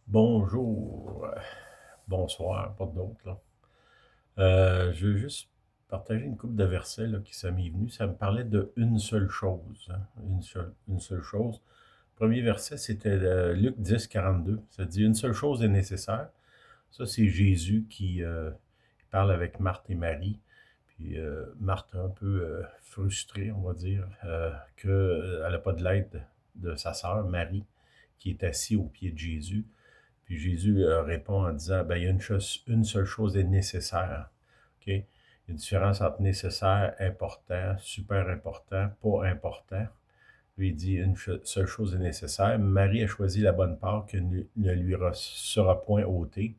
Bonjour, bonsoir, pas d'autres, là. Je veux juste partager une couple de versets là, qui ça m'est venu. Ça me parlait de une seule chose, hein, une seule chose. Premier verset, c'était Luc 10, 42. Ça dit une seule chose est nécessaire. Ça, c'est Jésus qui parle avec Marthe et Marie. Puis Marthe, un peu frustrée, on va dire, qu'elle n'a pas de l'aide de sa sœur Marie, qui est assise au pied de Jésus. Puis Jésus répond en disant, ben, il y a une seule chose est nécessaire. OK? Il y a une différence entre nécessaire, important, super important, pas important. Lui, il dit, seule chose est nécessaire. Marie a choisi la bonne part que ne lui sera point ôtée.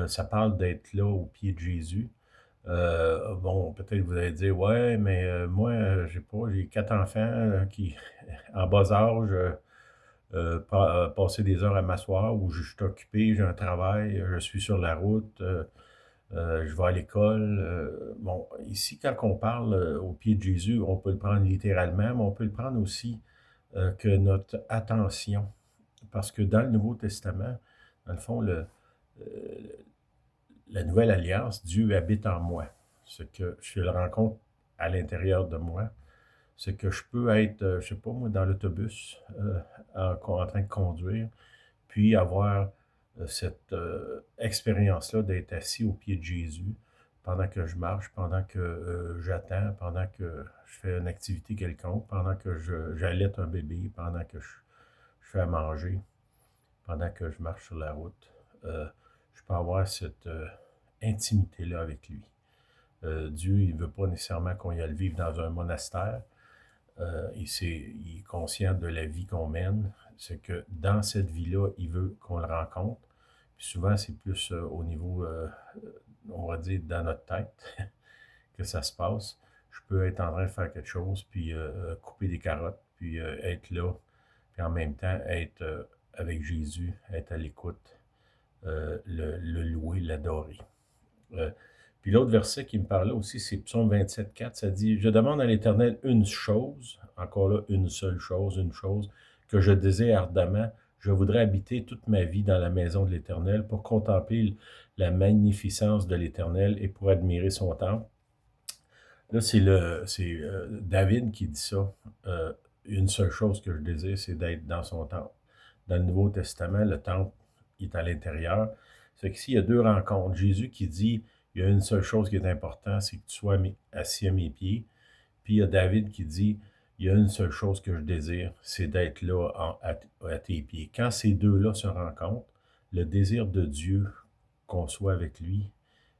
Ça parle d'être là au pied de Jésus. Bon, peut-être vous allez dire, ouais, mais moi, j'ai 4 enfants qui, en bas âge, passer des heures à m'asseoir où je suis occupé, j'ai un travail, je suis sur la route, je vais à l'école. Bon, ici, quand on parle au pied de Jésus, on peut le prendre littéralement, mais on peut le prendre aussi que notre attention, parce que dans le Nouveau Testament, dans le fond, euh, la nouvelle alliance, Dieu habite en moi. Ce que je le rencontre à l'intérieur de moi, c'est que je peux être, je sais pas moi, dans l'autobus, en train de conduire, puis avoir cette expérience-là d'être assis au pied de Jésus pendant que je marche, pendant que j'attends, pendant que je fais une activité quelconque, pendant que j'allaite un bébé, pendant que je fais à manger, pendant que je marche sur la route. Je peux avoir cette intimité-là avec lui. Dieu, il ne veut pas nécessairement qu'on y aille vivre dans un monastère. Il est conscient de la vie qu'on mène. C'est que dans cette vie-là, il veut qu'on le rencontre. Puis souvent, c'est plus au niveau, on va dire, dans notre tête que ça se passe. Je peux être en train de faire quelque chose, puis couper des carottes, puis être là, puis en même temps être avec Jésus, être à l'écoute, le louer, l'adorer. Euh, Puis l'autre verset qui me parlait aussi, c'est Psaume 27, 4. Ça dit, je demande à l'Éternel une chose, encore là, une chose, que je désire ardemment. Je voudrais habiter toute ma vie dans la maison de l'Éternel pour contempler la magnificence de l'Éternel et pour admirer son temple. Là, c'est David qui dit ça. Une seule chose que je désire, c'est d'être dans son temple. Dans le Nouveau Testament, le temple il est à l'intérieur. C'est qu'ici, il y a deux rencontres. Jésus qui dit, il y a une seule chose qui est importante, c'est que tu sois assis à mes pieds. Puis il y a David qui dit, il y a une seule chose que je désire, c'est d'être là à tes pieds. Quand ces deux-là se rencontrent, le désir de Dieu qu'on soit avec lui,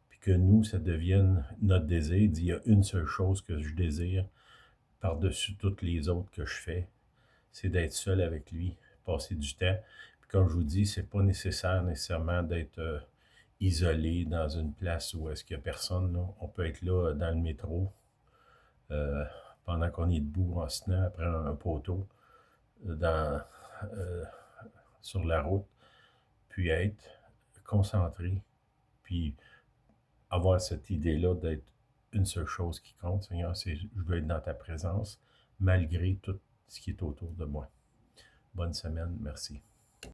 puis que nous, ça devienne notre désir. Il dit, il y a une seule chose que je désire par-dessus toutes les autres que je fais, c'est d'être seul avec lui, passer du temps. Puis comme je vous dis, c'est pas nécessaire nécessairement d'être isolé dans une place où est-ce qu'il n'y a personne. Là. On peut être là dans le métro, euh, pendant qu'on est debout en se tenant après un poteau, dans, euh, sur la route, puis être concentré, puis avoir cette idée-là d'être une seule chose qui compte, Seigneur, c'est je veux être dans ta présence, malgré tout ce qui est autour de moi. Bonne semaine, merci.